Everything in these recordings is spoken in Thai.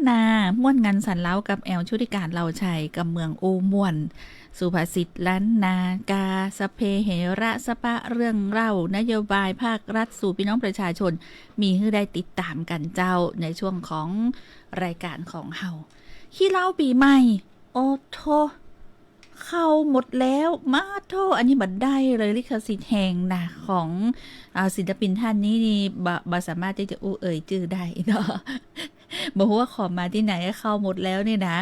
นาม่วนงานสันเล้ากับแอลชุติการเราชัยกับเมืองอูม่วนสุภาษิตล้านนากาสเพเหระสปะเรื่องเล่านโยบายภาครัฐสู่พี่น้องประชาชนมีให้ได้ติดตามกันเจ้าในช่วงของรายการของเฮาขี้เล่าปีใหม่โอ้โทเข้าหมดแล้วมาโทอันนี้บัดได้เลยลิขสิทธิ์แห่งนะของศิลปินท่านนี้นี่บ่สามารถที่จะเอ่ยชื่อได้เนาะบอกว่าขอมาที่ไหนเข้าหมดแล้วนี่นะ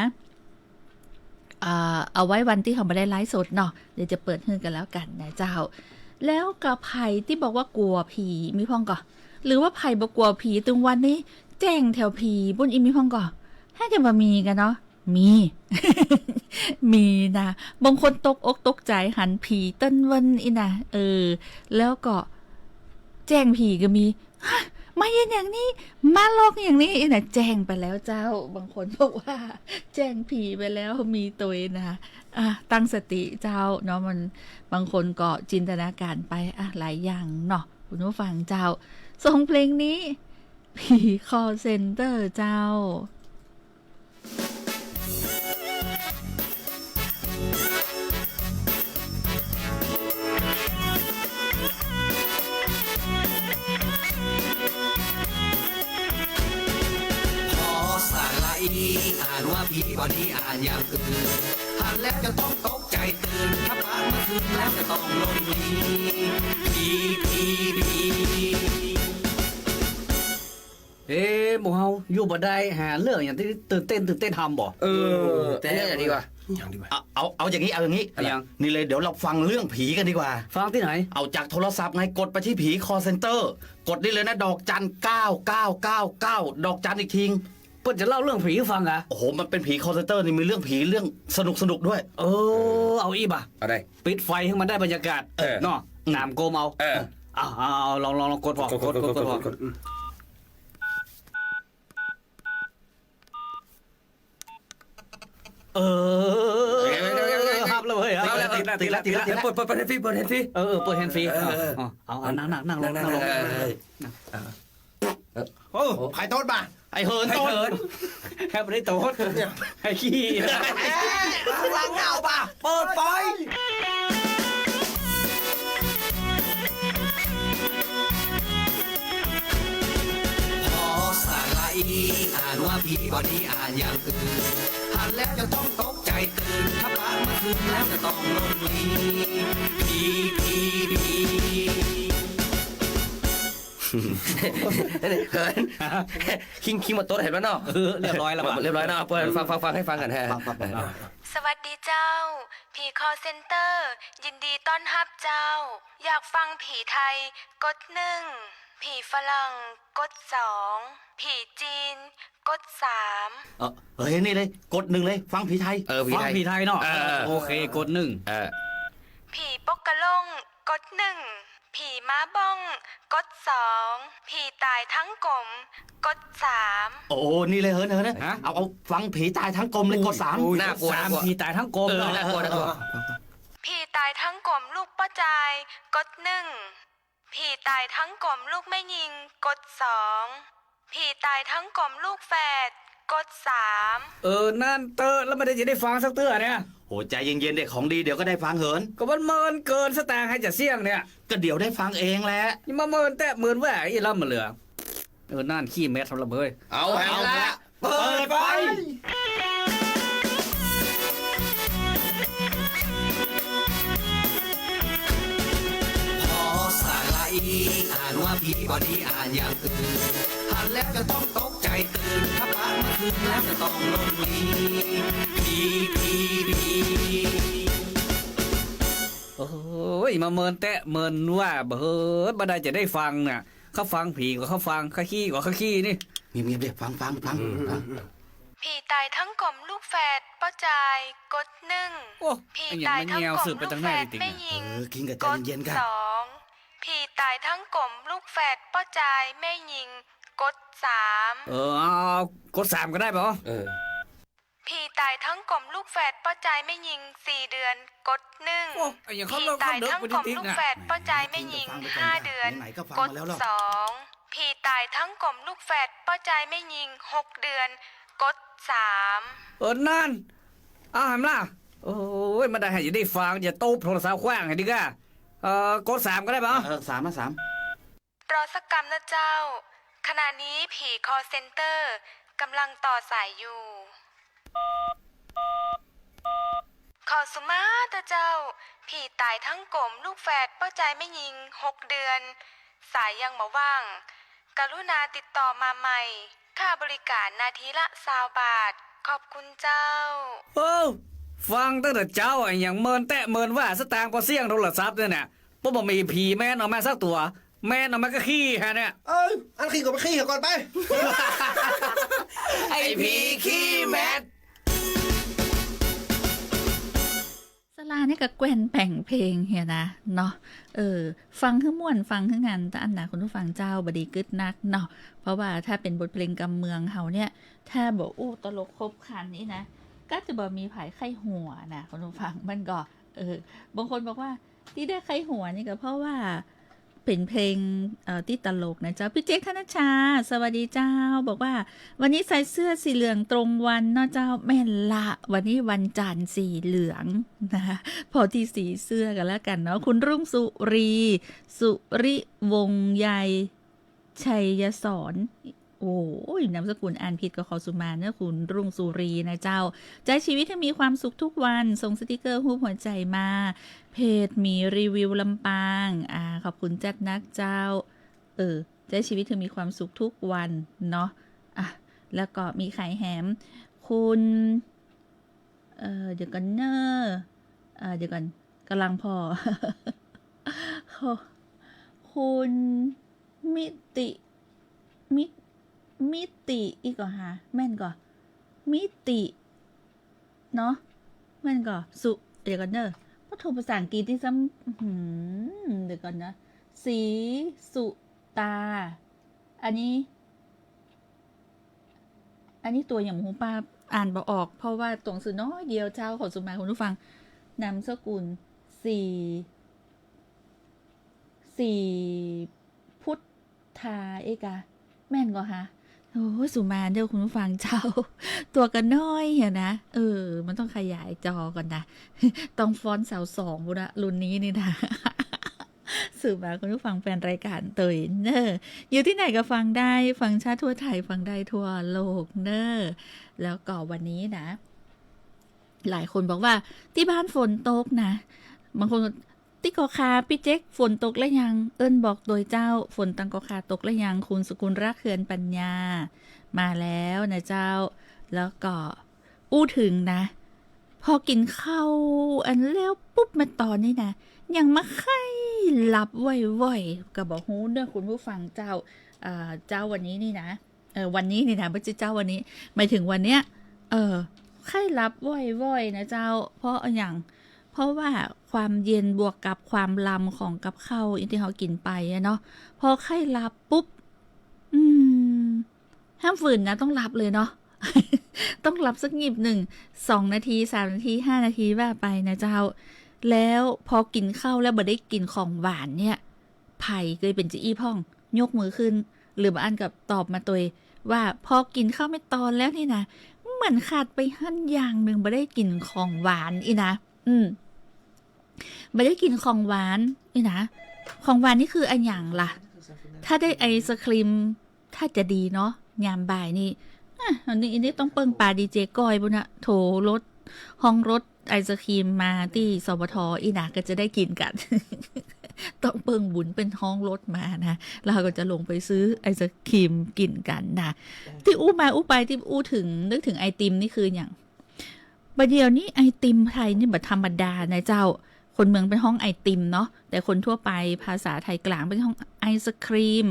เอาไว้วันที่เขาไม่ได้ไลฟ์สดเนาะเดี๋ยวจะเปิดให้กันแล้วกันนะเจ้าแล้วกับไผ่ที่บอกว่ากลัวผีมีพ่องก่อหรือว่าไผ่บอกกลัวผีตรงวันนี้แจ้งแถวผีบนอีมีพ่องก่อให้จะมามีกันเนาะมี มีนะบางคนตกอกตกใจหันผีต้นวันอีนะแล้วก็แจ้งผีก็มีมาเย็นอย่างนี้มาลอกอย่างนี้นะแจ้งไปแล้วเจ้าบางคนบอกว่าแจ้งผีไปแล้วมีตัวนะตั้งสติเจ้าเนาะมันบางคนก็จินตนาการไปหลายอย่างเนาะคุณผู้ฟังเจ้าส่งเพลงนี้ผีคอเซ็นเตอร์เจ้าอ่านว่าผีบอดี้อ่านอย่างอื่นอ่านแล้วจะต้องตกใจตื่นถ้าผ่านเมื่อคืนแล้วจะต้องลงผีหมู่เฮาอยู่บ่ได้หาเรื่องอย่างที่ตื่นเต้นทำบ่แต่เนี่ยอย่างดีกว่าเอาอย่างนี้นี่เลยเดี๋ยวเราฟังเรื่องผีกันดีกว่าฟังที่ไหนเอาจากโทรศัพท์ไงกดไปที่ผีคอเซ็นเตอร์กดนี่เลยนะดอกจัน9999ดอกจันอีกทีเพิ่นจะเล่าเรื่องผีให้ฟังอ่ะโอ้โหมันเป็นผีคอเซ็นเตอร์นี่มีเรื่องผีเรื่องสนุกด้วยเอาอีบ่ะอะไรปิดไฟให้มันได้บรรยากาศเนาะตามโกมเอาลองกดพอกดครับแล้วเฮ้ยตีละเปิดแฮนฟี่เปิดแฮนฟี่เปิดแฮนฟี่เอานั่งลงโอ้ไข่ต้นป่ะไอเหินต้นแค่ไม่ได้โต๊ดไอ้ขี้ล้างเงาป่ะเปิดไฟพอสาไลอ่านว่าผีบอดี้อ่านอย่างอื่นอ่านแล้วจะต้องตกใจตื่นถ้าผ่านเมื่อคืนแล้วจะต้องลงผีเหินคิงมาโต๊ะเห็นแล้วเนาะเรียบร้อยแล้วเรียบร้อยเนาะเปิดฟังให้ฟังกันฮะสวัสดีเจ้าผีคอเซ็นเตอร์ยินดีต้อนรับเจ้าอยากฟังผีไทยกด1ผีฝรั่งกด2ผีจีนกด3เฮ้ยนี่เลยกด1เลยฟังผีไทยฟังผีไทยเนาะโอเคกด1ผีปกกะลงกด1ผีม้าบ้องกด2ผีตายทั้งกลมกด3โอ้นี่เลยเหินนะเอาฟังผีตายทั้งกลมเลยกด3น่ากลัวผีตายทั้งกลมน่ากลัวผีตายทั้งกลมลูกป้าจายกด1ผีตายทั้งกลมลูกแม่ยิงกด2ผีตายทั้งกลมลูกแฝดกด3นั่นเตอแล้วไม่ได้จะได้ฟังสักเตื้อเนี่ยโอ้ใจเย็นๆเด็กของดีเดี๋ยวก็ได้ฟังเหินก็มันเมินเกินสตางค์ให้จะเสี่ยงเนี่ยก็เดี๋ยวได้ฟังเองแหละนี่มาเมินแต่เมินแหวอีล่ำมาเหลือนั่นขี้เม็ดทำระเบิดเอาละเปิดไฟพอสาไลอ่านว่าผีบอดี้อ่านอย่างอื่นอ่านแล้วจะต้องตกใจตื่นถ้าผ่านเมื่อคืนแล้วจะต้องลงผีโอ้ยมาเมินแต่เมินว่าบ่ได้จะได้ฟังน่ะเขาฟังผีกว่าเขาฟังเขาขี้กว่าเขาขี้นี่มีเด็กฟังผีตายทั้งกลมลูกแฝดป้าจายกด1ผีตายทั้งกลมลูกแฝดแม่ยิงกด2ผีตายทั้งกลมลูกแฝดป้าจายแม่ยิงกด3กด3ก็ได้ป่ะผีตายทั้งกลมลูกแฝดป้าจายไม่ยิง4 เดือนกด1ผีตายทั้งกลมลูกแฝดป้าจายไม่ยิง5 เดือนกด2ผีตายทั้งกลมลูกแฝดป้าจายไม่ยิง6 เดือน กด3นั่นอ้าวแฮมล่ะโอ้ยมาได้ให้จะได้ฟังอย่าโต๊บโทรศัพท์ขว้างให้ดีกะกด3ก็ได้ป่ะ 3 รอสักกำนะเจ้า ขณะนี้ผีคอเซ็นเตอร์กำลังต่อสายอยู่ ขอสุมาเถอะเจ้า ผีตายทั้งกลมลูกแฝดป้าใจไม่ยิง6 เดือน สายยังมาว่าง กรุณาติดต่อมาใหม่ ค่าบริการนาทีละ20 บาท ขอบคุณเจ้า โอ้ฟังตั้งแต่เจ้าอย่างเมินแตะเมินว่าสตางค์พอเสี่ยงโทรศัพท์เนี่ยเพราะบ่มีผีแม่นออกมาสักตัว แม่นออกมาก็ขี้ฮะเนี่ย อันขี้ก็ไปขี้ก่อนไป ไอ้ผีขี้แมท สลาเนี่ยก็แกว่นแต่งเพลงเฮียนะเนาะฟังขึ้นม่วนฟังขึ้นงานแต่อันนะคุณผู้ฟังเจ้าบดีกึดนักเนาะเพราะว่าถ้าเป็นบทเพลงกำเมืองเขาเนี่ยถ้าบอกตลกครบครันนี่นะก็จะบอกมีผายไข้หัวนะคุณผู้ฟังมันก็บางคนบอกว่าที่ได้ไข้หัวนี่ก็เพราะว่าเป็นเพลงที่ตลกนะเจ้าพี่เจ๊คณชาสวัสดีเจ้าบอกว่าวันนี้ใส่เสื้อสีเหลืองตรงวันเนาะเจ้าแม่นละวันนี้วันจันทร์สีเหลืองนะคะพอที่สีเสื้อกันแล้วกันเนาะคุณรุ่งสุริวงศ์ใยชัยสอนโอ้ยนามสกุลอ่านผิดก็ขอสุมาเนอะคุณรุ่งสุรีนะเจ้าใจชีวิตให้มีความสุขทุกวันส่งสติกเกอร์รูปหัวใจมาเพจมีรีวิวลำปางขอบคุณจัดนักเจ้าใจชีวิตเธอมีความสุขทุกวันเนาะแล้วก็มีไข่แฮมคุณเดี๋ยวกันเนอะเดี๋ยวกันกำลังพอ คุณมิติอีกก่อฮะแม่นก่อมิติเนาะแม่นก่อเดี๋ยวกันเนอะพอโทรภาษาอังกฤษที่ซ้ำเดี๋ยวก่อนนะสีสุตาอันนี้ตัวอย่างหูป้าอ่านบ่ออกเพราะว่าตรงสื่อน้อยเดียวเจ้าขอสุมาคุณผู้ฟังนามสกุลพุทธาเอกาแม่นก่อฮะโอ้สุมาเดี๋ยวคุณผู้ฟังเจ้าตัวกันน้อยเห็นนะมันต้องขยายจอก่อนนะต้องฟอนต์2บุระรุ่นนี้นี่นะสื่อมาคุณผู้ฟังแฟนรายการเตยเนออยู่ที่ไหนก็ฟังได้ฟังชาติทั่วไทยฟังได้ทั่วโลกเนอแล้วก็วันนี้นะหลายคนบอกว่าที่บ้านฝนตกนะบางคนที่กอคาพี่เจ๊กฝนตกแล้วยังบอกโดยเจ้าฝนตังกอคาตกแล้วยังคุณสกุลรักเขื่อนปัญญามาแล้วนะเจ้าแล้วก็ถึงนะพอกินข้าวอันแล้วปุ๊บมาตอนนี้นะยังมาไข้หลับว่อยๆก็บอกฮู้เด้อคุณผู้ฟังเจ้าเจ้าวันนี้นี่นะวันนี้นี่นะไม่ใช่เจ้าวันนี้หมายถึงวันเนี้ยไข้หลับว่อยๆนะเจ้าเพราะว่าความเย็นบวกกับความลำของกับข้าวที่เขากินไปเนาะพอไข้หลับปุ๊บห้ามฝืนนะต้องหลับเลยเนาะ ต้องหลับสักงีบ1-2 นาที3 นาที5 นาทีว่าไปนะเจ้าแล้วพอกินข้าวแล้วบ่ได้กินของหวานเนี่ยไผ่เคยเป็นจีอี้พ่องยกมือขึ้นหรือบางอันกับตอบมาตัวว่าพอกินข้าวไม่ตอนแล้วนี่นะเหมือนขาดไปหั่นอย่างหนึ่งบ่ได้กินของหวานอีนะบ่ได้กินของหวานนี่นะของหวานนี่คืออันอย่างล่ะถ้าได้ไอศครีมถ้าจะดีเนาะยามบ่ายนี่อันนี้ต้องเปิ้งปลาดีเจก้อยบุญนะโถรถห้องรถไอศครีมมาที่สวทอีนะก็จะได้กินกัน ต้องเปิ้งบุญเป็นห้องรถมานะเราก็จะลงไปซื้อไอศครีมกินกันนะที่อู้ไปที่ถึงนึกถึงไอติมนี่คืออย่างประเดี๋ยวนี้ไอติมไทยนี่แบบธรรมดานะเจ้าคนเมืองเป็นห้องไอติมเนาะแต่คนทั่วไปภาษาไทยกลางเป็นห้องไอศครีม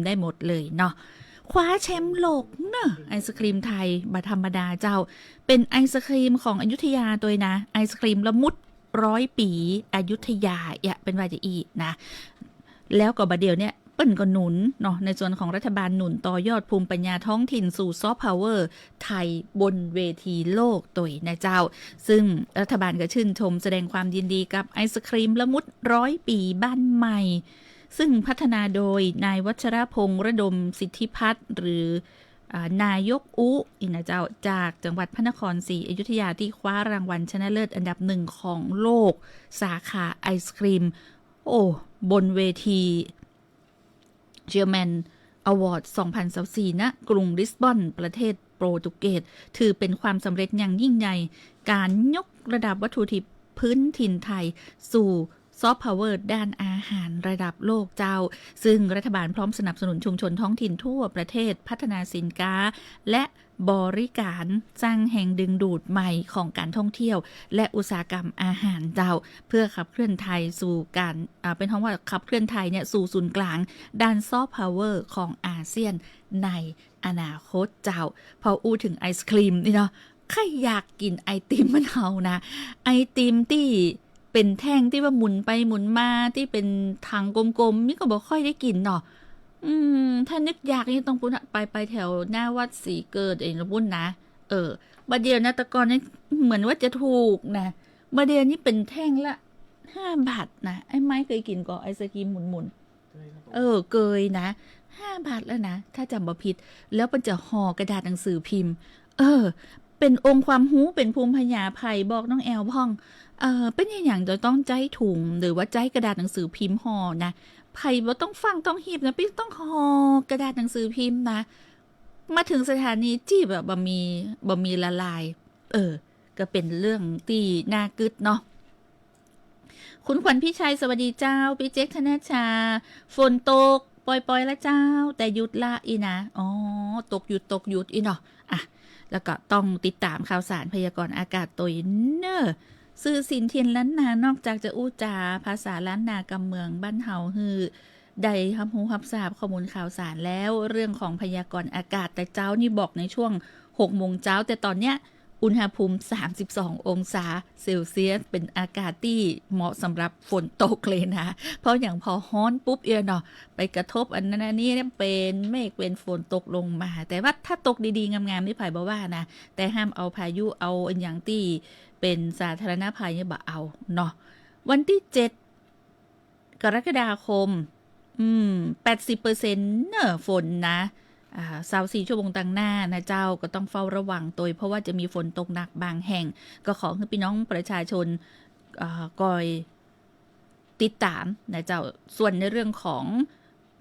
ได้หมดเลยเนาะคว้าแชมป์โลกเนอะไอศครีมไทยบัธรรมดาเจ้าเป็นไอศครีมของอยุธยาตัวนะไอศครีมละมุด100 ปีอยุธยาเป็นวาจะอีนะแล้วก็บัดเดียวเนี่ยเปิ้นก็หนุนเนาะในส่วนของรัฐบาลหนุนต่อยอดภูมิปัญญาท้องถิ่นสู่ซอฟต์พาวเวอร์ไทยบนเวทีโลกตัวนะเจ้าซึ่งรัฐบาลก็ชื่นชมแสดงความยินดีกับไอศครีมละมุด100 ปีบ้านใหม่ซึ่งพัฒนาโดยนายวัชรพงษ์ระดมสิทธิพัฒน์หรือ นายกอุอินะเจ้าจากจังหวัดพระนครศรีอยุธยาที่คว้ารางวัลชนะเลิศอันดับ1ของโลกสาขาไอศครีมบนเวทีเจอร์แมนอวอร์ด 2024 ณ กรุงลิสบอนประเทศโปรตุเกสถือเป็นความสำเร็จอย่างยิ่งใหญ่การยกระดับวัตถุดิบพื้นถิ่นไทยสู่ซอฟต์พาวเวอร์ด้านอาหารระดับโลกเจ้าซึ่งรัฐบาลพร้อมสนับสนุนชุมชนท้องถิ่นทั่วประเทศพัฒนาสินค้าและบริการสร้างแห่งดึงดูดใหม่ของการท่องเที่ยวและอุตสาหกรรมอาหารเจ้าเพื่อขับเคลื่อนไทยสู่การเป็นคำว่าขับเคลื่อนไทยเนี่ยสู่ศูนย์กลางด้านซอฟต์พาวเวอร์ของอาเซียนในอนาคตเจ้าพออู้ถึงไอศครีมนี่เนาะใครอยากกินไอติมมันเอานะไอติมที่เป็นแท่งที่ว่าหมุนไปหมุนมาที่เป็นถังกลมๆนี่ก็บอกค่อยได้กินเนาะถ้านึกอยากนี่ต้องปุ้นไปแถวหน้าวัดศรีเกิดเองนะปุ้นนะบัดเดียวนะตะกอนนี่เหมือนว่าจะถูกนะบัดเดียวนี่เป็นแท่งละ5 บาทนะไอ้ไม้เคยกินก่อนไอศกรีมหมุนเกยนะ5 บาทแล้วนะถ้าจำบ่ผิดแล้วมันจะห่อกระดาษหนังสือพิมพ์เป็นองค์ความรู้เป็นภูมิปัญญาไผ่บอกน้องแอลพ่องเป็นอย่างจะต้องใจถุงหรือว่าใจกระดาษหนังสือพิมพ์ห่อนะไผ่บ่ต้องฟังต้องหีบนะพี่ต้องห่อกระดาษหนังสือพิมพ์นะมาถึงสถานีจี้แบบบะมีละลายก็เป็นเรื่องที่น่ากึดเนาะคุณขวัญพี่ชัยสวัสดีเจ้าพี่เจ๊กธนชาฝนตกปล่อยๆแล้วเจ้าแต่หยุดละอีนะตกหยุดอีเนาะแล้วก็ต้องติดตามข่าวสารพยากรณ์อากาศตัวเนอสื่อสินเทียนล้านนานอกจากจะอู้จาภาษาล้านนากำเมืองบ้านเฮาฮือได้รับรู้รับทราบข้อมูลข่าวสารแล้วเรื่องของพยากรณ์อากาศแต่เจ้านี่บอกในช่วง 6 โมงเช้าแต่ตอนเนี้ยอุณหภูมิ32 องศาเซลเซียสเป็นอากาศที่เหมาะสำหรับฝนตกเลยนะเพราะอย่างพอฮ้อนปุ๊บเนาะไปกระทบอันนั้นอันนี้เนี่ยเป็นเมฆเป็นฝนตกลงมาแต่ว่าถ้าตกดีๆงามๆนี่ไผ่บอกว่านะแต่ห้ามเอาพายุเอาอันอย่างที่เป็นสาธารณภัยเนี่ยบ่เอาเนาะวันที่7 กรกฎาคม80%เนอะฝนนะ24 ชั่วโมงต่างหน้านะเจ้าก็ต้องเฝ้าระวังตัวเพราะว่าจะมีฝนตกหนักบางแห่งก็ขอให้พี่น้องประชาชนคอยติดตามนะเจ้าส่วนในเรื่องของ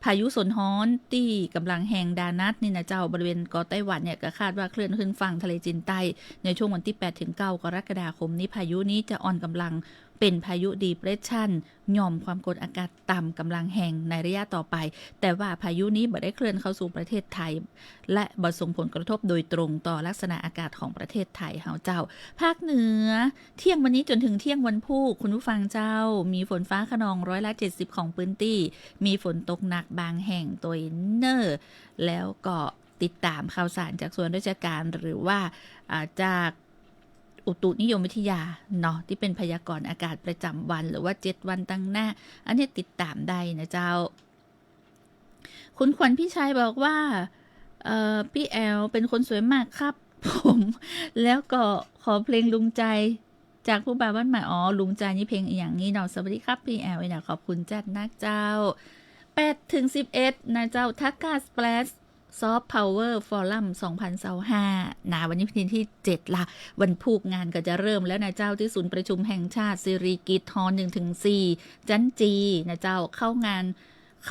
พายุโซนฮ้อนที่กำลังแห่งดานัทนี่นะเจ้าบริเวณเกาะไต้หวันเนี่ยก็คาดว่าเคลื่อนขึ้นฝั่งทะเลจีนใต้ในช่วงวันที่ 8-9 กรกฎาคมนี้พายุนี้จะอ่อนกำลังเป็นพายุดีเพรสชันหย่อมความกดอากาศต่ำกำลังแห่งในระยะต่อไปแต่ว่าพายุนี้บ่ได้เคลื่อนเข้าสู่ประเทศไทยและบ่ส่งผลกระทบโดยตรงต่อลักษณะอากาศของประเทศไทยเฮาเจ้าภาคเหนือเที่ยงวันนี้จนถึงเที่ยงวันพุธคุณผู้ฟังเจ้ามีฝนฟ้าคะนอง70%ของพื้นที่มีฝนตกหนักบางแห่งตัวเนอร์แล้วก็ติดตามข่าวสารจากส่วนราชการหรือว่าจากอุตุนิยมวิทยาเนาะที่เป็นพยากรณ์อากาศประจำวันหรือว่า7 วันตั้งหน้าอันนี้ติดตามได้นะเจ้าคุณขวัญพี่ชายบอกว่าพี่แอลเป็นคนสวยมากครับผมแล้วก็ขอเพลงลุงใจจากผู้บ่าวบ้านใหม่ลุงใจนี่เพลงอย่างนี้เนาะสวัสดีครับพี่แอลขอบคุณจัดนักเจ้า8-11นะเจ้าทักกาสเปลสซอฟต์พาวเวอร์ฟอรัม2025นะวันนี้เป็นที่7ละวันพุธงานก็จะเริ่มแล้วนะเจ้าที่ศูนย์ประชุมแห่งชาติสิริกิติ์ฮอลล์ 1-4 จันจีนะเจ้าเข้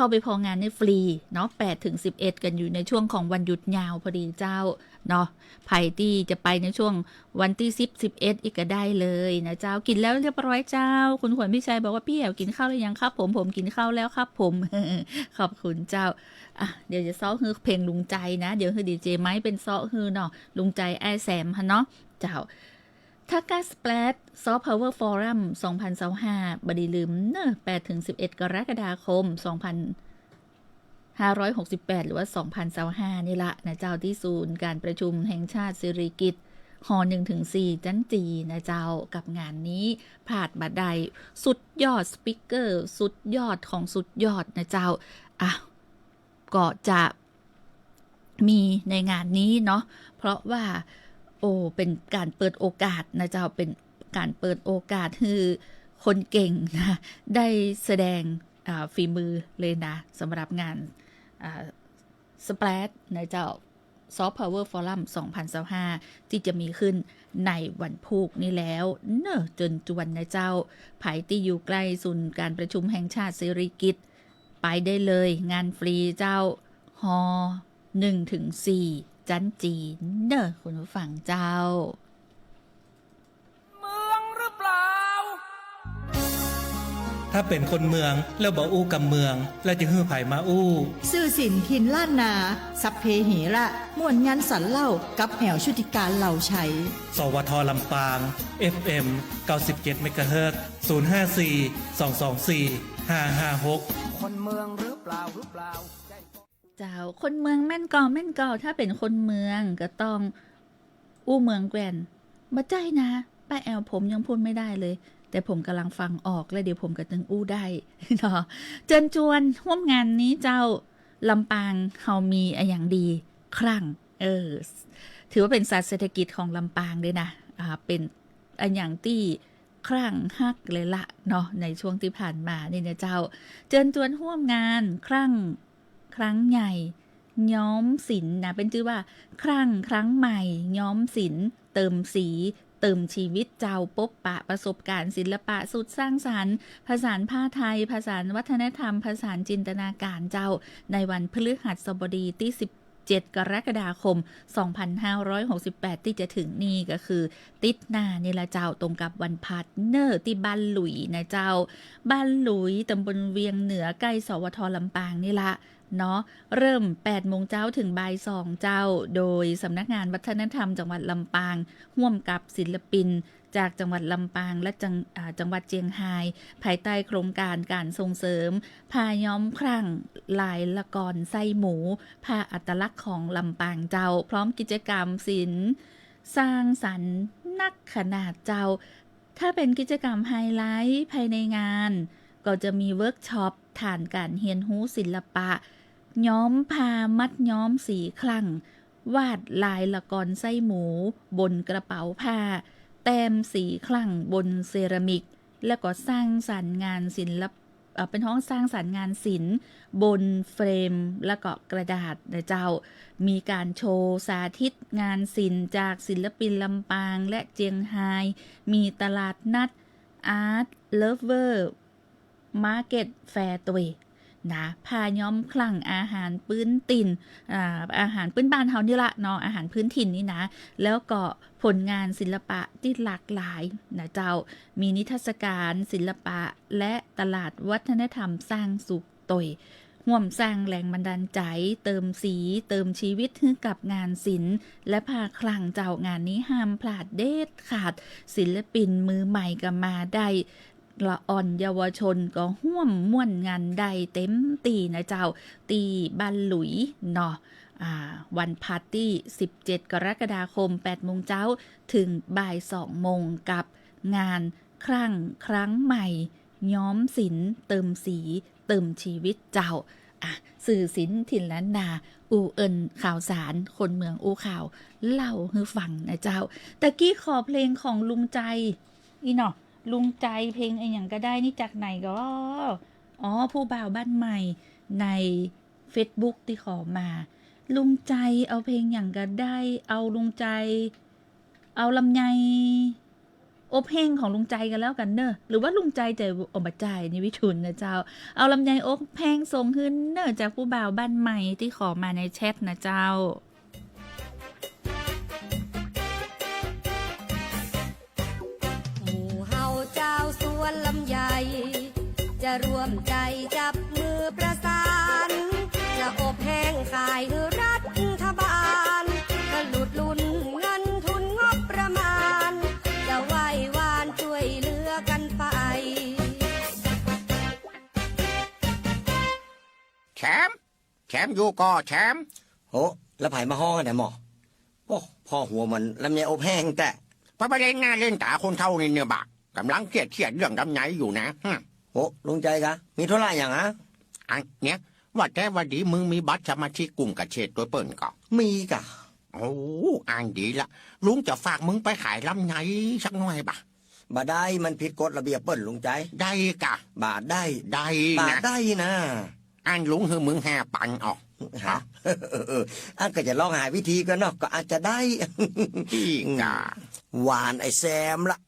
าไปพองานนี่ฟรีเนาะ8-11กันอยู่ในช่วงของวันหยุดยาวพอดีเจ้าเนาะไผ่ที่จะไปในช่วงวันที่10-11อีกก็ได้เลยนะเจ้ากินแล้วเรียบร้อยเจ้าคุณขวัญพี่ชัยบอกว่าพี่แอวกินข้าวหรือยังครับผมกินข้าวแล้วครับผม ขอบคุณเจ้าเดี๋ยวจะซ้อฮือเพลงลุงใจนะเดี๋ยวคือดีเจไม้เป็นซ้อฮือเนาะลุงใจไอแซมฮะเนาะเจ้าทักกาสเปลสซอฟต์พาวเวอร์ฟอรัม2025บดีลืมเนอะ8-11 กรกฎาคม2568หรือว่า2025นี่ละนะเจ้าที่ศูนย์การประชุมแห่งชาติสิริกิติ์ฮอลล์ 1-4 จันจีนะเจ้ากับงานนี้ผาดบัดใดสุดยอดสปิกเกอร์สุดยอดของสุดยอดนะเจ้าก็จะมีในงานนี้เนาะเพราะว่าเป็นการเปิดโอกาสนะเจ้าเป็นการเปิดโอกาสคือคนเก่งนะได้แสดงฝีมือเลยนะสำหรับงานสเปรดนะเจ้า Soft Power Forum 2025ที่จะมีขึ้นในวันพุธนี้แล้วเนอะจนจวนนะเจ้าไผที่อยู่ใกล้ศูนย์การประชุมแห่งชาติสิริกิติ์ไปได้เลยงานฟรีเจ้าฮอ1-4 จันจีเนอะคุณผู้ฟังเจ้าถ้าเป็นคนเมืองแล้วบ่อู้กับเมืองแล้วจะฮื้อไผมาอู้ ซื่อสินทินล้านนาสัพเพเหระม่วนยันสันเล่ากับแหวชุติการเหล่าใช้ สวทลำปาง FM 97 เมกะเฮิรตซ์054 224 556คนเมืองหรือเปล่าเจ้าคนเมืองแม่นก่อถ้าเป็นคนเมืองก็ต้องอู้เมืองแกว่นบ่ใจนะป้าแอลผมยังพูดไม่ได้เลยแต่ผมกำลังฟังออกและเดี๋ยวผมก็ตึงอู้ได้เนาะเชิญชวนร่วมงานนี้เจ้าลำปางเฮามีอย่างดีครั้งถือว่าเป็นศาสตร์เศรษฐกิจของลำปางด้วยนะเป็นอย่างที่ครั้งฮักเลยละเนาะในช่วงที่ผ่านมานี่นะเจ้าเชิญชวนร่วมงานครั้งใหญ่ย้อมศิลป์นะเป็นชื่อว่าครั้งใหม่ย้อมศิลป์เติมสีเติมชีวิตเจ้าพบปะประสบการณ์ศิลปะสุดสร้างสรรค์ผสานผ้าไทยผสานวัฒนธรรมผสานจินตนาการเจ้าในวันพฤหัสบดีที่17 กรกฎาคม 2568 ที่จะถึงนี่ก็คือติดหน้านี่ละเจ้าตรงกับวันพาร์ทเนอร์ที่บ้านหลุยนะเจ้าบ้านหลุยตำบลเวียงเหนือใกล้สวทลำปางนี่ละเนาะเริ่ม 8 โมงเจ้าถึงบ่าย 2 เจ้าโดยสำนักงานวัฒนธรรมจังหวัดลำปางร่วมกับศิลปินจากจังหวัดลำปางและจังหวัดเจียงไฮ้ภายใต้โครงการการส่งเสริมผ้าย้อมครั่งลายละกรไส้หมูผ้าอัตลักษณ์ของลำปางเจ้าพร้อมกิจกรรมศิลป์สร้างสรรค์นักขนาดเจ้าถ้าเป็นกิจกรรมไฮไลท์ภายในงานก็จะมีเวิร์กช็อปฐานการเรียนรู้ศิลปะย้อมผ้ามัดย้อมสีครั่งวาดลายละกรไส้หมูบนกระเป๋าผ้าแต้มสีครั่งบนเซรามิกแล้วก็สร้างสรรค์งานศิลปเป็นห้องสร้างสรรค์งานศิลป์บนเฟรมแล้วก็กระดาษนะเจ้ามีการโชว์สาธิตงานศิลป์จากศิลปินลำปางและเจียงไฮ้มีตลาดนัดอาร์ตเลิฟเวอร์มาร์เก็ตแฟร์ตัวนะพาย้อมคลั่งอาหารพื้นถิ่นอาหารพื้นบ้านเฮานี่ละเนาะอาหารพื้นถิ่นนี่นะแล้วก็ผลงานศิลปะที่หลากหลายนะเจ้ามีนิทรรศการศิลปะและตลาดวัฒนธรรมสร้างสุขตยร่วมสร้างแรงบันดาลใจเติมสีเติมชีวิตให้กับงานศิลป์และพาคลั่งเจ้างานนี้ห้ามพลาดเด็ดขาดศิลปินมือใหม่ก็มาได้ละอ่อนเยาวชนก็ห่วมม่วนงานใดเต็มตีนะเจ้าตีบ้านหลุยเนาะวันพาร์ตี้17 กรกฎาคม 8 โมงเช้าถึงบ่าย 2 โมงกับงานครั้งใหม่ย้อมศิลป์เติมสีเติมชีวิตเจ้าสื่อศิลป์ถิ่นล้านนาอูเอิญข่าวสารคนเมืองอูข่าวเล่าให้ฟังนะเจ้าตะกี้ขอเพลงของลุงใจอีเนาะลุงใจเพลงอะไรอย่างก็ได้นี่จากไหนก็ผู้บ่าวบ้านใหม่ใน Facebook ที่ขอมาลุงใจเอาเพลงอย่างก็ได้เอาลุงใจเอาลำไยอบเพลงของลุงใจกันแล้วกันเนอะหรือว่าลุงใจใจอบใจนี่วิทุนนะเจ้าเอาลำไยอบเพลงส่งขึ้นเนอะจากผู้บ่าวบ้านใหม่ที่ขอมาในแชทนะเจ้าลำใหญ่จะร่วมใจจับมือประสานจะอบแห้งขายรัฐบาลก็หลุดลุ้นเงินทุนงบประมาณจะไหว้วานช่วยเหลือกันไปแชมป์อยู่ก็แชมป์โหแล้วไผ่มาห้องกันไหนหมอโอ้พ่อหัวมันลำไยอบแห้งแต่ประเด็นงานเล่นตาคนเท่านี่เนี่ยบักกำลังเครียดเรื่องลำไยอยู่นะโอ้ลุงใจกะมีเท่าไรอย่างอันเนี้ยว่าแต่ว่าดีมึงมีบัตรสมาชิกกลุ่มกระเฉดตัวเปิ่นก็มีกะโอ้อันดีละลุงจะฝากมึงไปขายลำไยสักหน่อยบ่ได้มันผิดกฎระเบียบเปิ่นลุงใจได้กะบ่ได้นะบ่ได้นะอันลุงคือมึง5 ปันออก ฮะอันก็จะลองหาวิธีกันเนาะก็อาจจะได้ พี่กา หวานไอ้แซมละ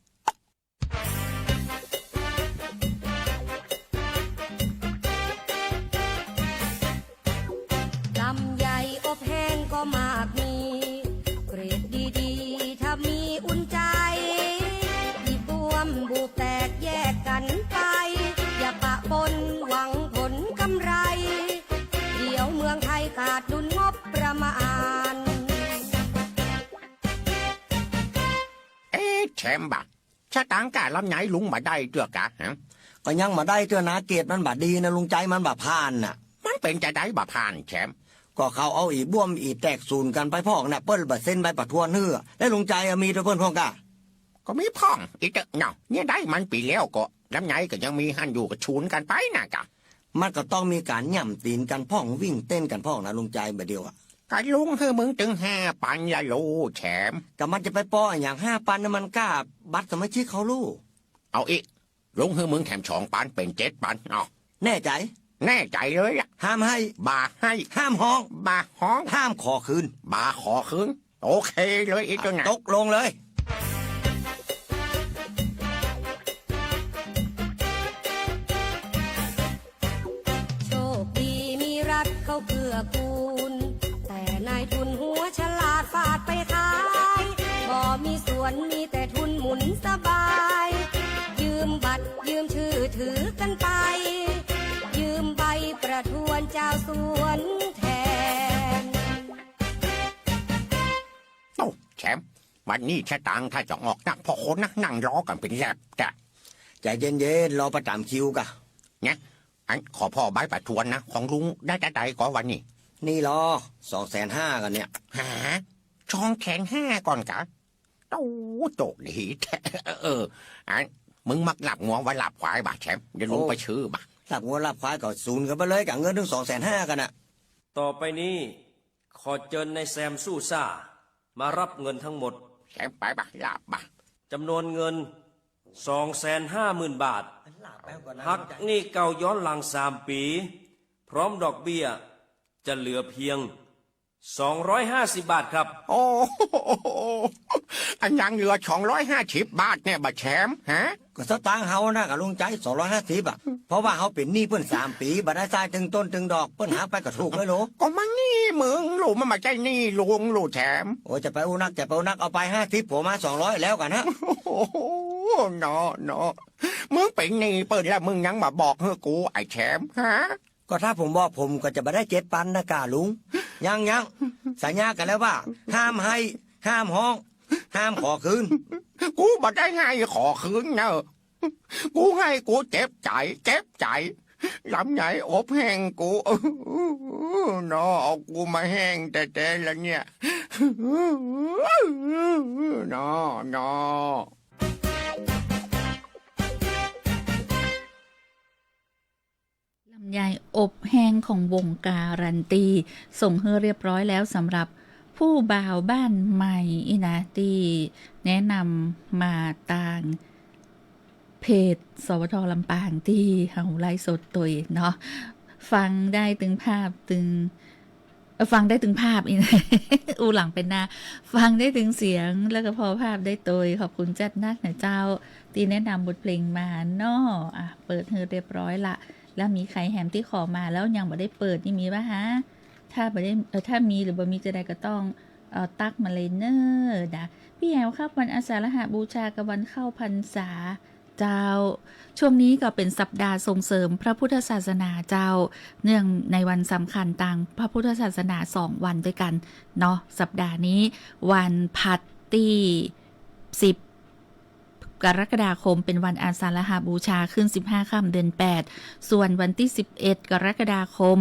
ลำไยอบแห้งก็มากมีเกรดดีๆถ้ามีอุ่นใจที่บวมบูบแตกแยกกันไป อย่าปะปนหวังผลกำไร เดี๋ยวเมืองไทยขาดดุลงบประมาณ แชมป์บักชะตางกาลำไยลุงมาได้เจือกะฮะ ก็ยังมาได้เตือนะเกตมันบาดดีนะลุงใจมันบาพานน่ะ มันเป็นจะได้บ่ผ่านแชมป์ ก็เขาเอาอีบ้วมอีแตกศูนย์กันไปพอกน่ะเปิ้ลบาเส้นใบปะทวนเฮือแล้วลุงใจมีตัวเปิ้ลพองกะ ก็มีพ่องอีกเนาะเนี่ยได้มันปีแล้วก็ลำไยก็ยังมีหันอยู่กับชูนกันไปนะกะ มันก็ต้องมีการย่ำตีนกันพ่องวิ่งเต้นกันพ่องนะลุงใจแบบเดียวอ่ะ กะลุงคือมึงถึง5 ปันละโลแชมป์ แต่มันจะไปป้ออย่าง5 ปันนะมันกล้าบัตรสมาชิกเขาลูก เอาอีกลุงคือมึงแถม2 ปันเป็น7 ปันเนาะ แน่ใจ แน่ใจเลยอะ ห้ามให้ บาให้ ห้ามห้อง บาห้อง ห้ามขอคืน บาขอคืนโอเคเลยอีกตัวไหน ตกลงเลย โชคดีมีรัฐเขาเกื้อกูล แต่นายทุนหัวฉลาดฟาดไปขายบ่มีสวนมีแต่ทุนหมุนสบาย ยืมบัตรยืมชื่อถือกันไป ยืมใบประทวนเจ้าสวนแทน โอ้แชมป์วันนี้ชะตางถ้าจะออกนักพอคนนะนั่งรอกันเป็นแลบจ้ะ ใจเย็นๆรอประจำคิวกะ เนี่ยอันขอพ่อใบประทวนนะของลุงได้แต่ใดก็วันนี้ นี่รอ250,000กันเนี่ย หา250,000ก่อนกะโอ้โตดีแท้อันมึงมักหลับงัวไว้หลับควายบ่ะแชมป์เดี๋ยวลุงไปชื่อบ่ะ หลับงัวหลับควายก็ศูนย์กันไปเลยกับเงินถึง250,000กันน่ะ ต่อไปนี้ขอเชิญนายแซมสู้ซ่ามารับเงินทั้งหมด แชมป์ไปบ่ะหลับบ่ะ จำนวนเงิน 250,000 บาท หักหนี้เก่าย้อนหลัง3 ปี พร้อมดอกเบี้ย จะเหลือเพียง 250 บาทครับ โอ้โหอันยังเหลือ250 บาทเนี่ยบ่ะแชมป์ฮะ ก็สตางค์เฮานะกับลุงใจ250อ่ะเพราะว่าเฮาเป็นหนี้เพิ่น3 ปีบัดได้จ่ายถึงต้นถึงดอกเพิ่นหาไปก็ถูกเลยโหล ก็มันนี่มึงลูกมันมาใจนี่ลุงลูกแชมป์ โอ้จะไปอุนักเอาไป50ผมมา200แล้วกันฮะ โอ้โหเนาะมึงเป็นนี่เปิดแล้วมึงยังมาบอกให้กูไอ้แชมป์ฮะ ก็ถ้าผมบอกผมก็จะไปได้7 ปันนะกาลุงยังสัญญากันแล้วว่า ห้ามให้ห้ามห้อง ห้ามขอคืน กูบ่ได้ให้ขอคืนเนอะกูให้กูเจ็บใจลำไยอบแห้งกูเนาะเอากูมาแห้งแต่ละเนี่ยเนาะ ลำไยอบแห้งของวงการันตี ส่งให้เรียบร้อยแล้วสำหรับผู้บ่าวบ้านใหม่อีนะที่แนะนำมาต่างเพจสวทลำปางที่เฮาไลฟ์สดตัวเนาะฟังได้ถึงภาพอีนะ อูหลังเป็นหน้าฟังได้ถึงเสียงแล้วก็พอภาพได้ตัวขอบคุณจัดนักนะเจ้าที่แนะนำบทเพลงมาเนาะเปิดให้เรียบร้อยละแล้วมีใครแฮมที่ขอมาแล้วยังบ่ได้เปิดนี่มีป่ะฮะถ้าบ่ได้ถ้ามีหรือบ่มีจะได้ก็ต้องตักมาเลยเนอนะพี่แอวครับวันอาสาฬหบูชากับวันเข้าพรรษาเจ้าช่วงนี้ก็เป็นสัปดาห์ส่งเสริมพระพุทธศาสนาเจ้าเนื่องในวันสำคัญต่างพระพุทธศาสนา2 วันด้วยกันเนาะสัปดาห์นี้วันพัดที่10 กรกฎาคมเป็นวันอาสาฬหบูชาขึ้น15 ค่ำเดือน8ส่วนวันที่11 กรกฎาคม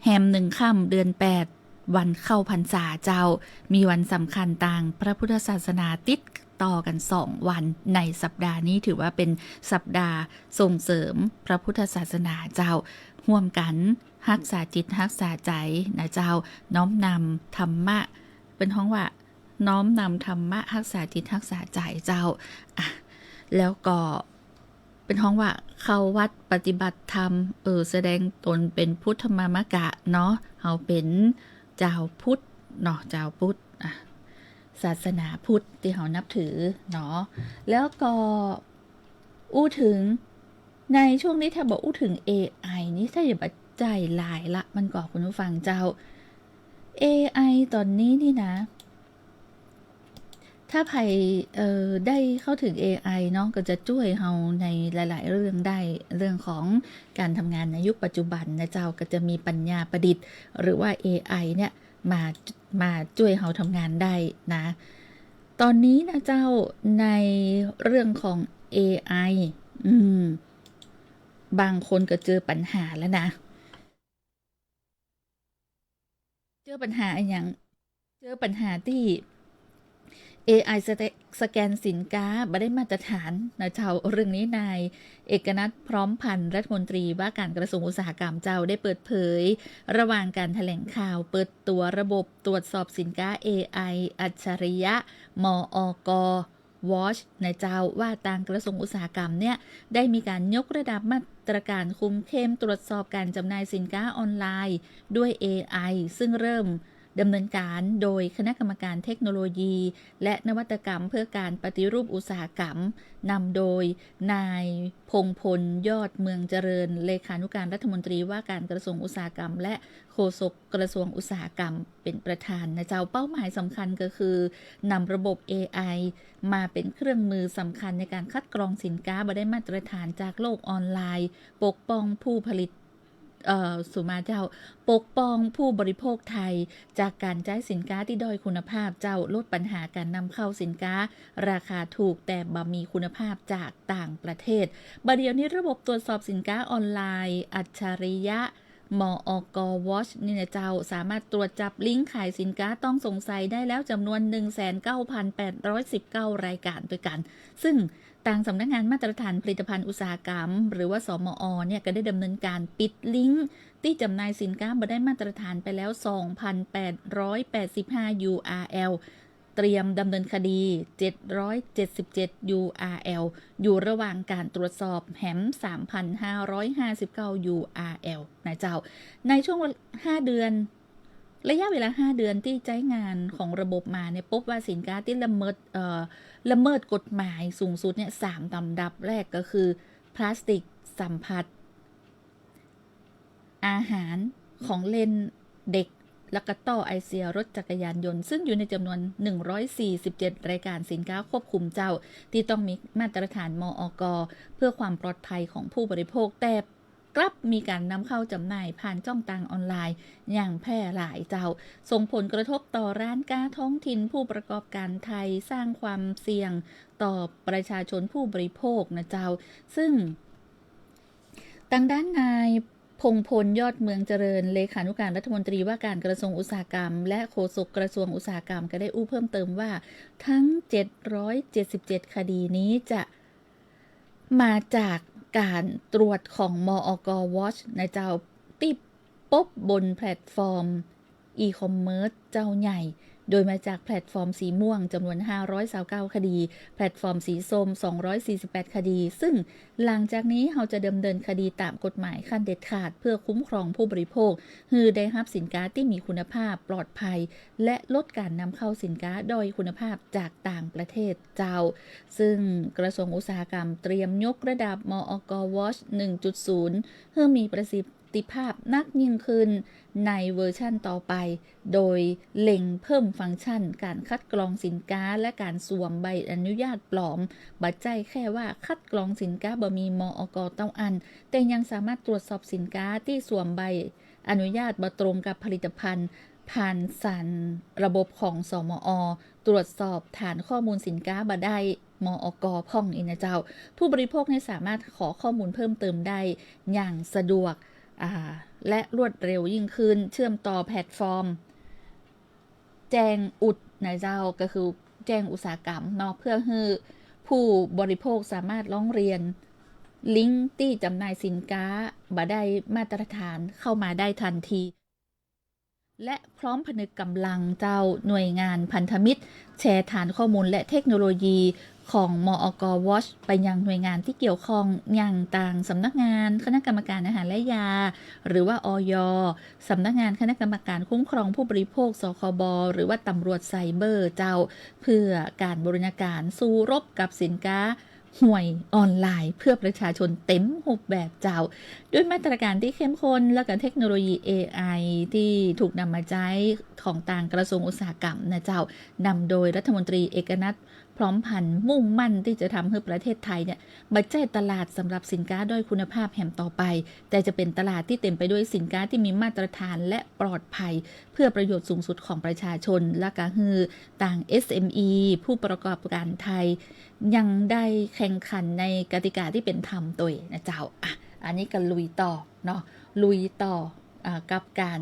แฮม1 ค่ำเดือน8วันเข้าพรรษาเจ้ามีวันสำคัญต่างพระพุทธศาสนาติดต่อกัน2 วันในสัปดาห์นี้ถือว่าเป็นสัปดาห์ส่งเสริมพระพุทธศาสนาเจ้าร่วมกันรักษาจิตรักษาใจนะเจ้าน้อมนำธรรมะเป็นห้องว่าน้อมนำธรรมะรักษาจิตรักษาใจเจ้าแล้วก็ เป็นห้องว่าเข้าวัดปฏิบัติธรรมแสดงตนเป็นพุทธมามกะเนาะเฮาเป็นเจ้าพุทธเนาะเจ้าพุทธศาสนาพุทธที่เฮานับถือเนาะแล้วก็อู้ถึงในช่วงนี้ถ้าบอกอู้ถึง AI นี่ถ้าอย่าบัดใจหลายละมันก่อคุณผู้ฟังเจ้า AI ตอนนี้นี่นะถ้าใครได้เข้าถึง AI เนาะก็จะช่วยเฮาในหลายๆเรื่องได้เรื่องของการทำงานในยุคปัจจุบันนะเจ้าก็จะมีปัญญาประดิษฐ์หรือว่า AI เนี่ยมาช่วยเฮาทำงานได้นะตอนนี้นะเจ้าในเรื่องของ AI บางคนก็เจอปัญหาแล้วนะเจอปัญหาอย่างเจอปัญหาที่ AI สแกนสินค้าบ่ได้มาตรฐานนะเจ้าเรื่องนี้นายเอกนัทพร้อมพันธ์รัฐมนตรีว่าการกระทรวงอุตสาหกรรมเจ้าได้เปิดเผยระหว่างการแถลงข่าวเปิดตัวระบบตรวจสอบสินค้า AI อัจฉริยะมอกWatch ในเจ้าว่าทางกระทรวงอุตสาหกรรมเนี่ยได้มีการยกระดับมาตรการคุมเข้มตรวจสอบการจำหน่ายสินค้าออนไลน์ด้วย AI ซึ่งเริ่มดำเนินการโดยคณะกรรมการเทคโนโลยีและนวัตกรรมเพื่อการปฏิรูปอุตสาหกรรมนำโดยนายพงพลยอดเมืองเจริญเลขานุการรัฐมนตรีว่าการกระทรวงอุตสาหกรรมและโฆษกกระทรวงอุตสาหกรรมเป็นประธานนะเจ้าเป้าหมายสำคัญก็คือนำระบบ AI มาเป็นเครื่องมือสำคัญในการคัดกรองสินค้าบ่ได้มาตรฐานจากโลกออนไลน์ปกป้องผู้ผลิตสุมาเจ้าปกป้องผู้บริโภคไทยจากการใช้สินค้าที่ด้อยคุณภาพเจ้าลดปัญหาการนำเข้าสินค้าราคาถูกแต่บ่มีคุณภาพจากต่างประเทศบัดเดี๋ยวนี้ระบบตรวจสอบสินค้าออนไลน์อัจฉริยะมอกWatch นี่นะเจ้าสามารถตรวจจับลิงก์ขายสินค้าต้องสงสัยได้แล้วจำนวน 19,819 รายการด้วยกันซึ่งทางสำนักงานมาตรฐานผลิตภัณฑ์อุตสาหกรรมหรือว่าสมอเนี่ยก็ได้ดำเนินการปิดลิงก์ที่จำหน่ายสินค้าบ่ได้มาตรฐานไปแล้ว 2,885 URL เตรียมดำเนินคดี777 URL อยู่ระหว่างการตรวจสอบแหม 3,559 URL นะเจ้าในช่วง5 เดือนระยะเวลา5 เดือนที่ใช้งานของระบบมาเนี่ยพบว่าสินค้าที่ละเมิดกฎหมายสูงสุดเนี่ย3ลำดับแรกก็คือพลาสติกสัมผัสอาหารของเล่นเด็กและก็ต่อไอเสียรถจักรยานยนต์ซึ่งอยู่ในจำนวน147รายการสินค้าควบคุมเจ้าที่ต้องมีมาตรฐานมอก.เพื่อความปลอดภัยของผู้บริโภคแต่กลับมีการนำเข้าจำหน่ายผ่านช่องทางออนไลน์อย่างแพร่หลายเจ้าส่งผลกระทบต่อร้านค้าท้องถิ่นผู้ประกอบการไทยสร้างความเสี่ยงต่อประชาชนผู้บริโภคนะเจ้าซึ่งทางด้านนายพงพลยอดเมืองเจริญเลขานุการรัฐมนตรีว่าการกระทรวงอุตสาหกรรมและโฆษกกระทรวงอุตสาหกรรมก็ได้เพิ่มเติมว่าทั้ง777คดีนี้จะมาจากการตรวจของมอก. Watch ในเจ้าที่พบบนแพลตฟอร์มอีคอมเมิร์ซเจ้าใหญ่โดยมาจากแพลตฟอร์มสีม่วงจำนวน529คดีแพลตฟอร์มสีส้ม248คดีซึ่งหลังจากนี้เราจะดำเนินคดีตามกฎหมายขั้นเด็ดขาดเพื่อคุ้มครองผู้บริโภคฮือได้รับสินค้าที่มีคุณภาพปลอดภัยและลดการนำเข้าสินค้าด้อยคุณภาพจากต่างประเทศเจ้าซึ่งกระทรวงอุตสาหกรรมเตรียมยกระดับมอก. Watch 1.0 เพื่อมีประสิทธิภาพนักยิ่งขึ้นในเวอร์ชั่นต่อไปโดยเล็งเพิ่มฟังก์ชันการคัดกรองสินค้าและการสวมใบอนุญาตปลอมบัดใจแค่ว่าคัดกรองสินค้าบ่มีมอก.ต้องอันแต่ยังสามารถตรวจสอบสินค้าที่สวมใบอนุญาตบ่ตรงกับผลิตภัณฑ์ผ่านสารระบบของสมอ.ตรวจสอบฐานข้อมูลสินค้าบ่ได้มอก.พ่องอีนะเจ้าผู้บริโภคสามารถขอข้อมูลเพิ่มเติมได้อย่างสะดวกและรวดเร็วยิ่งขึ้นเชื่อมต่อแพลตฟอร์มแจ้งอุดนะเจ้าก็คือแจ้งอุตสาหกรรมเนาะเพื่อให้ผู้บริโภคสามารถร้องเรียนลิงก์ที่จำหน่ายสินค้าบ่ได้มาตรฐานเข้ามาได้ทันทีและพร้อมผนึกกำลังเจ้าหน่วยงานพันธมิตรแชร์ฐานข้อมูลและเทคโนโลยี ของมอกวอชไปยังหน่วยงานที่เกี่ยวข้องอย่างต่างสำนักงานคณะกรรมการอาหารและยา หรือว่าอย สำนักงานคณะกรรมการคุ้มครองผู้บริโภคสคบหรือว่าตำรวจไซเบอร์เจ้า เพื่อการบูรณาการสู้รบกับสินค้าห่วยออนไลน์ เพื่อประชาชนเต็มรูปแบบเจ้า ด้วยมาตรการที่เข้มข้นและกับเทคโนโลยี AI ที่ถูกนำมาใช้ของต่างกระทรวงอุตสาหกรรมนะเจ้านำโดยรัฐมนตรีเอกนัทพร้อมพันธ์มุ่งมั่นที่จะทำให้ประเทศไทยเนี่ยบัดใจตลาดสำหรับสินค้าด้อยคุณภาพแห่งต่อไป แต่จะเป็นตลาดที่เต็มไปด้วยสินค้าที่มีมาตรฐานและปลอดภัย เพื่อประโยชน์สูงสุดของประชาชนและก็คือต่าง SME ผู้ประกอบการไทย ยังได้แข่งขันในกติกาที่เป็นธรรมตัวนะเจ้าอันนี้ก็ลุยต่อเนาะลุยต่อกับการ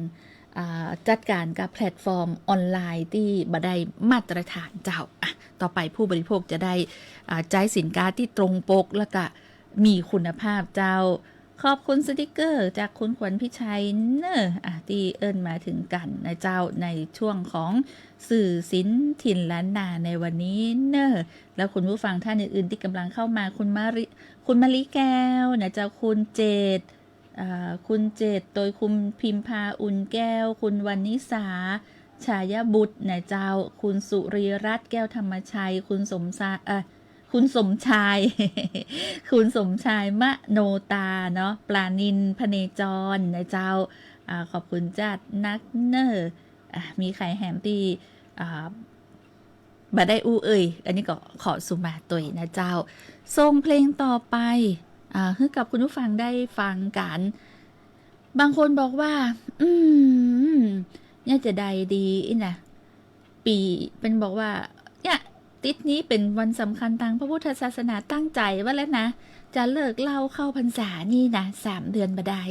จัดการกับแพลตฟอร์มออนไลน์ที่บ่ได้มาตรฐานเจ้าต่อไปผู้บริโภคจะได้ใช้สินค้าที่ตรงปกและก็มีคุณภาพเจ้าขอบคุณสติกเกอร์จากคุณขวัญพิชัยเนอะที่เอิ้นมาถึงกันนะเจ้าในช่วงของสื่อศิลป์ถิ่นล้านนาในวันนี้เนอะแล้วคุณผู้ฟังท่านอื่นๆที่กำลังเข้ามาคุณมะลิแก้วนะเจ้าคุณเจตคุณเจตโดยคุณพิมพาอุ่นแก้วคุณวรรณิสาชายบุตรนะเจ้าคุณสุริรัตน์แก้วธรรมชัยคุณสมชาย คุณสมชายมะโนตาเนาะปลานินพเนจรนะเจ้าขอบคุณจัดนักเนอร์มีไข่แหมที่บ่ได้อู้อันนี้ก็ขอสุมาตุยนะเจ้าส่งเพลงต่อไปให้กับคุณผู้ฟังได้ฟังกันบางคนบอกว่าเนี่ยจะได้ดีนะปีเป็นบอกว่าเนี่ยติดนี้เป็นวันสำคัญทางพระพุทธศาสนาตั้งใจว่าแล้วนะจะเลิกเล่าเข้าพรรษานี่นะ3 เดือนบ่ได้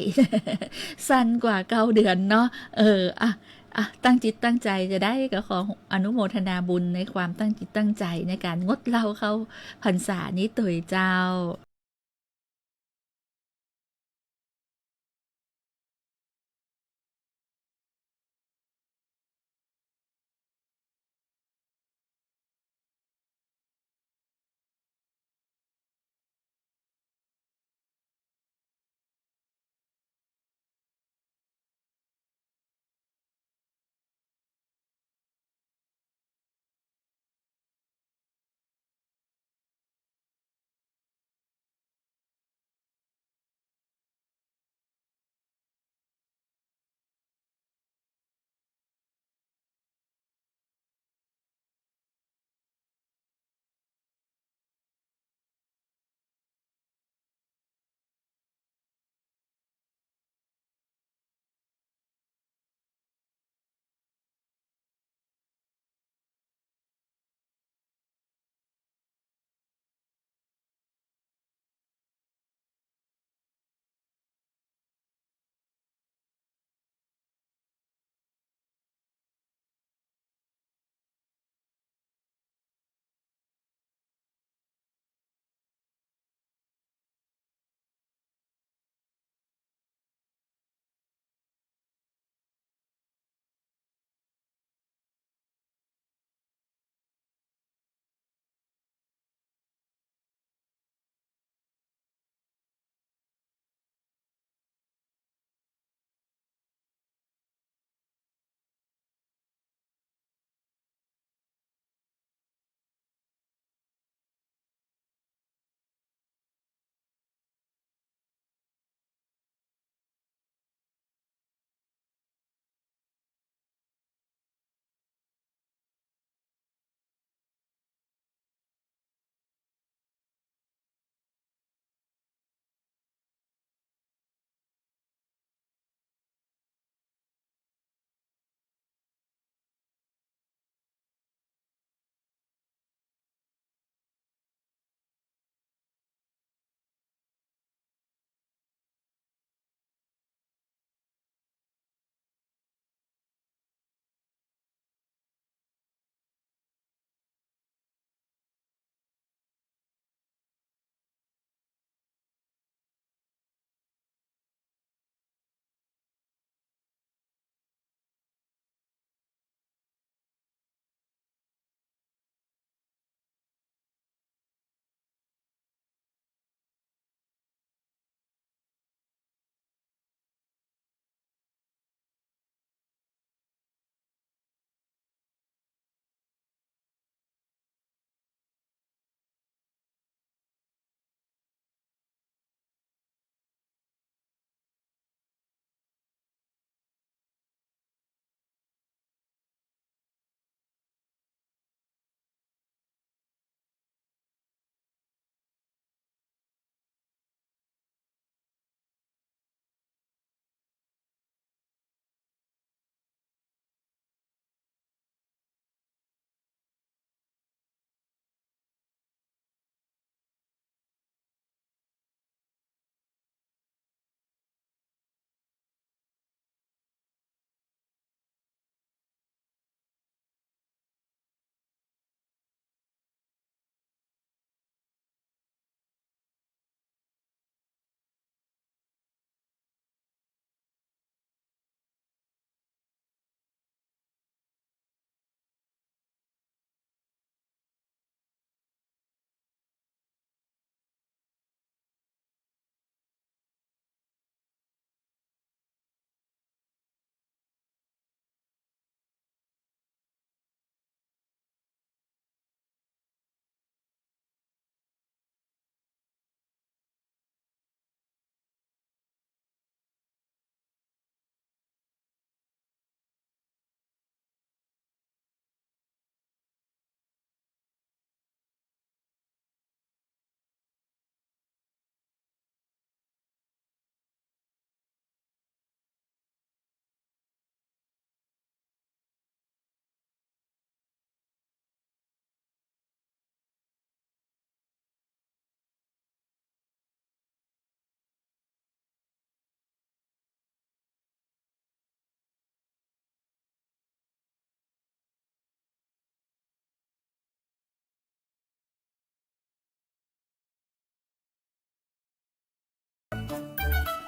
สั้นกว่า9 เดือนเนาะตั้งจิตตั้งใจจะได้ก็ขออนุโมทนาบุญในความตั้งจิตตั้งใจในการงดเล่าเข้าพรรษานี้ตัวเจ้า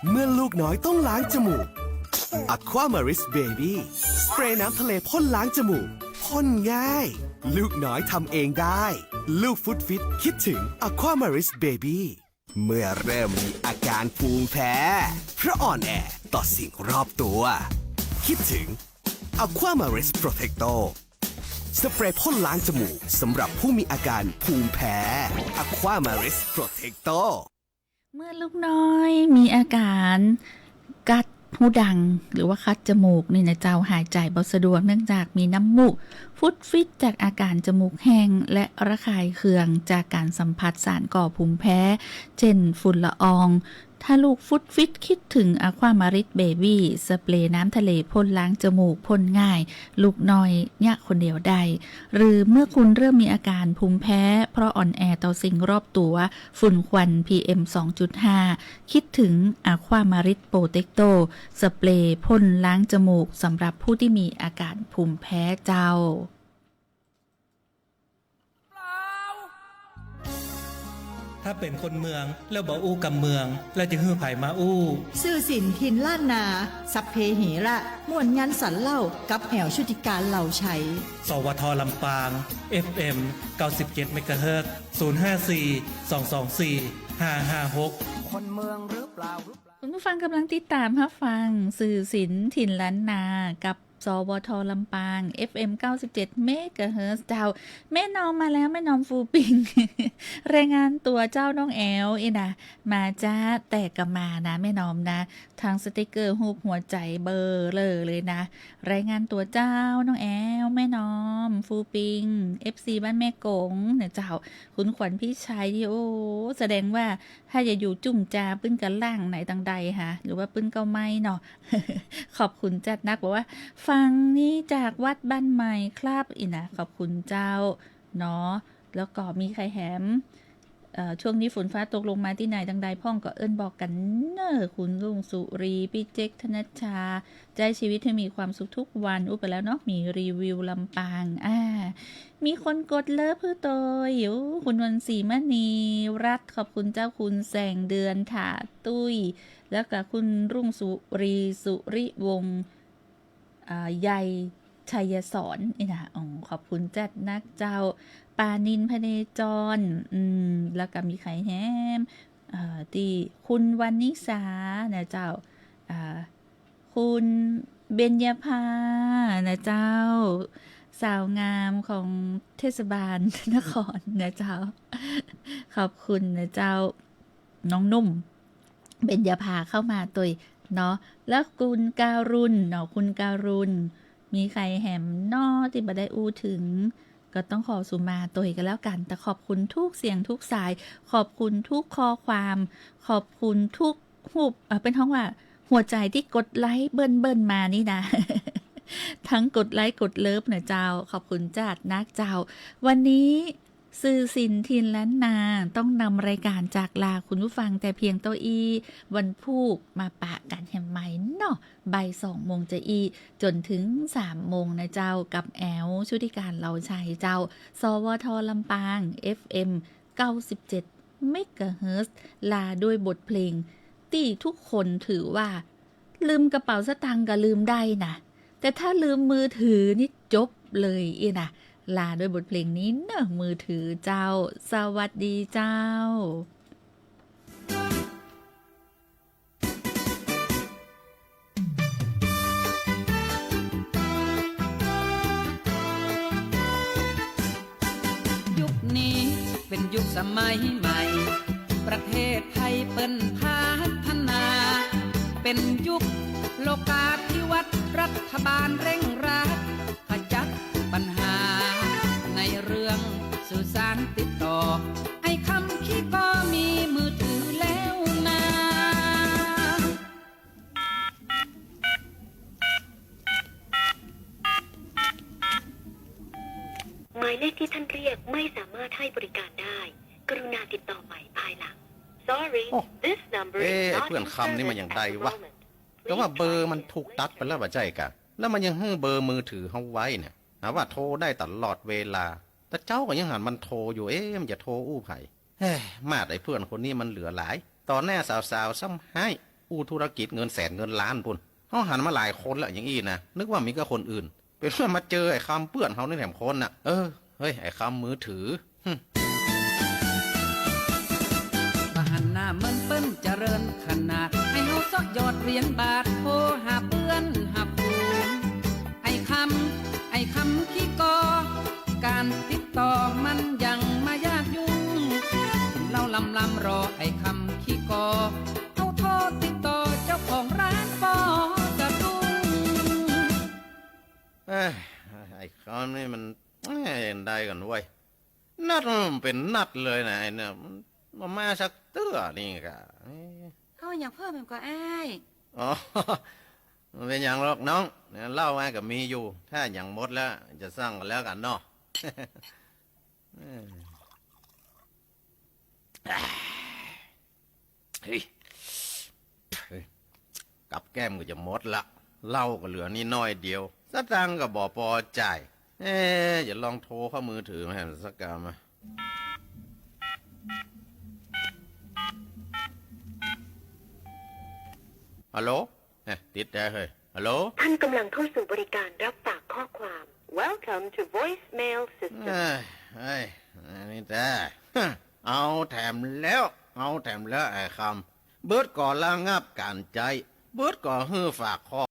เมื่อลูกน้อยต้องล้างจมูก Aquamaris Baby สเปรย์น้ำทะเลพ่นล้างจมูกพ่นง่าย ลูกน้อยทำเองได้ ลูกฟุตฟิตคิดถึง Aquamaris Baby เมื่อเริ่มมีอาการภูมิแพ้เพราะอ่อนแอต่อสิ่งรอบตัว คิดถึง Aquamaris Protecto สเปรย์พ่นล้างจมูกสำหรับผู้มีอาการภูมิแพ้ Aquamaris Protecto เมื่อลูกน้อยมีอาการกัดหูดังหรือว่าคัดจมูกนี่นะเจ้าหายใจบ่สะดวกเนื่องจากมีน้ำมูกฟุดฟิตจากอาการจมูกแห้งและระคายเคืองจากการสัมผัสสารก่อภูมิแพ้เช่นฝุ่นละอองถ้าลูกฟุดฟิตคิดถึง Aquamaris Baby สเปรย์น้ำทะเลพ่นล้างจมูกพ่นง่ายลูกน้อยเนี่ยคนเดียวได้หรือเมื่อคุณเริ่มมีอาการภูมิแพ้เพราะอ่อนแอต่อสิ่งรอบตัวฝุ่นควัน PM 2.5 คิดถึง Aquamaris Protecto สเปรย์พ่นล้างจมูกสำหรับผู้ที่มีอาการภูมิแพ้เจ้าถ้าเป็นคนเมืองแล้วบ่อู้กับเมืองแล้วจะฮื้อไผมาอู้ ซื่อสินทินล้านนาสัพเพเหระม่วนงานสันเล่ากับแอวชุติการเหล่าชัยสวทลำปาง FM 97 เมกะเฮิรตซ์054 224 556คนเมืองหรือเปล่าคุณผู้ฟังกำลังติดตามรับฟังสื่อศิลป์ถิ่นล้านนากับสวทลำปาง FM 97 เมกะเฮิรตซ์เจ้าแม่นอมมาแล้วแม่นอมฟูปิง รายงานตัวเจ้าน้องแอลนะมาจ้าแต่ก็มานะแม่นอมนะทางสติกเกอร์รูปหัวใจเบอร์เลยนะรายงานตัวเจ้าน้องแอลแม่นอมฟูปิง FC บ้านแม่กงเนี่ยเจ้าคุณขวัญพี่ชัยที่โอ้แสดงว่าถ้าจะอยู่จุ่มจาปื้นกันล่างไหนตังใดฮะหรือว่าปื้นเก้าไม้เนาะ ขอบคุณจัดนักบอกว่าฟังนี่จากวัดบ้านใหม่ครับอีนะขอบคุณเจ้าเนาะแล้วก็มีใครแหมช่วงนี้ฝนฟ้าตกลงมาที่ไหนดังใดพ่องก็เอิ้นบอกกันเนอคุณลุงสุรีพี่เจ๊กธนชชาใจชีวิตให้มีความสุขทุกวันไปแล้วเนาะมีรีวิวลำปางมีคนกดเลิฟเพื่อตัวอยู่คุณวันศรีมณีรัตขอบคุณเจ้าคุณแสงเดือนถาตุ้ยแล้วก็คุณรุ่งสุรีสุริวงศ์ใยชัยสอนนี่นะขอบคุณจัดนักเจ้าปานินพเนจรแล้วก็มีใครแฮมที่คุณวันนิสานะเจ้าคุณเบญญาภานะเจ้าสาวงามของเทศบาลนครนะเจ้าขอบคุณนะเจ้าน้องนุ่มเบญญาภาเข้ามาตัวเนาะแล้วคุณการุณเนาะคุณการุณมีใครแหมนอที่บ่ได้อู้ถึงก็ต้องขอสุมาตัวกันแล้วกันแต่ขอบคุณทุกเสียงทุกสายขอบคุณทุกข้อความขอบคุณทุกหุบเป็นท้องว่าหัวใจที่กดไลค์เบิ้ลมานี่นะ ทั้งกดไลค์กดเลิฟนะเจ้าขอบคุณจัดนักเจ้าวันนี้สื่อสินทินล้านนาต้องนำรายการจากลาคุณผู้ฟังแต่เพียงตัวอีวันพูกมาปะกันแห่งใหม่เนาะบ่าย2 โมงจะอีจนถึง3 โมงนะเจ้ากับแอลชุติการเราชัยเจ้าสวทลำปาง FM 97 เมกะเฮิรตซ์ลาด้วยบทเพลงที่ทุกคนถือว่าลืมกระเป๋าสตางค์ก็ลืมได้นะแต่ถ้าลืมมือถือนี่จบเลยอีนะลาด้วยบทเพลงนี้เนอะมือถือเจ้าสวัสดีเจ้ายุคนี้เป็นยุคสมัยใหม่ประเทศไทยเปิ้นพัฒนาเป็นยุคโลกาภิวัตน์รัฐบาลเร่งรัดขจัดปัญหาในเรื่องสื่อสารติดต่อไอ้คำขี้ก็มีมือถือแล้วนะหมายเลขที่ท่านเรียกไม่สามารถให้บริการได้กรุณาติดต่อใหม่ภายหลัง Sorry this number is not เพื่อนคำนี่มันอย่างไรวะก็ว่าเบอร์มันถูกตัดไปแล้วบ่ใจกะแล้วมันยังให้เบอร์มือถือเขาไว้เนี่ยหาว่าโทรได้ตลอดเวลาแต่เจ้าก็ยังหันมันโทรอยู่มันจะโทรอู้ไผ่มาดไอ้เพื่อนคนนี้มันเหลือหลายตอนแน่สาวๆซ้ำให้ อู้ธุรกิจเงินแสนเงินล้านปุ่นเขาหันมาหลายคนแล้วอย่างอี้นะนึกว่ามีก็คนอื่น เป็นว่ามาเจอไอ้คำเปื้อนเขาในแถมคนน่ะเฮ้ยไอ้คำมือถือหันหน้ามันเปิ้นเจริญขนาดให้เฮาซอกยอดเหรียญบาทโทรหาเพื่อนหาผูนไอ้คำขี้กอการติดต่อมันยังมายากยุ่งเราลำรอไอ้คำขี้กอเอาโทรติดต่อเจ้าของร้านปอจะดุ้งไอ้คำนี่มันได้กันเว้ยนัดมันเป็นนัดเลยนะไอ้เนี่ยมาสักเตื้อนี่กะเอาอย่างเพิ่มมันก็อ้าย อ๋อมันเป็นอย่างหรอกน้องเนี่ยเล่ามากับมีอยู่ถ้าอย่างหมดแล้วจะสร้างกันแล้วกันเนาะเฮ้ยกับแก้มก็จะหมดละเหล้าก็เหลือนี่น้อยเดียวสตังค์ก็บ่พอจ่ายอย่าลองโทรเข้ามือถือมาให้สักกามาฮัลโหลติดได้เฮ้ยฮัลโหลท่านกำลังเข้าสู่บริการรับฝากข้อความ Welcome to voicemail system นี่แต่เอาแถมแล้วไอ้คำเบิร์ดก่อระงับการใจเบิร์ดก่อฮื้อฝากข้อ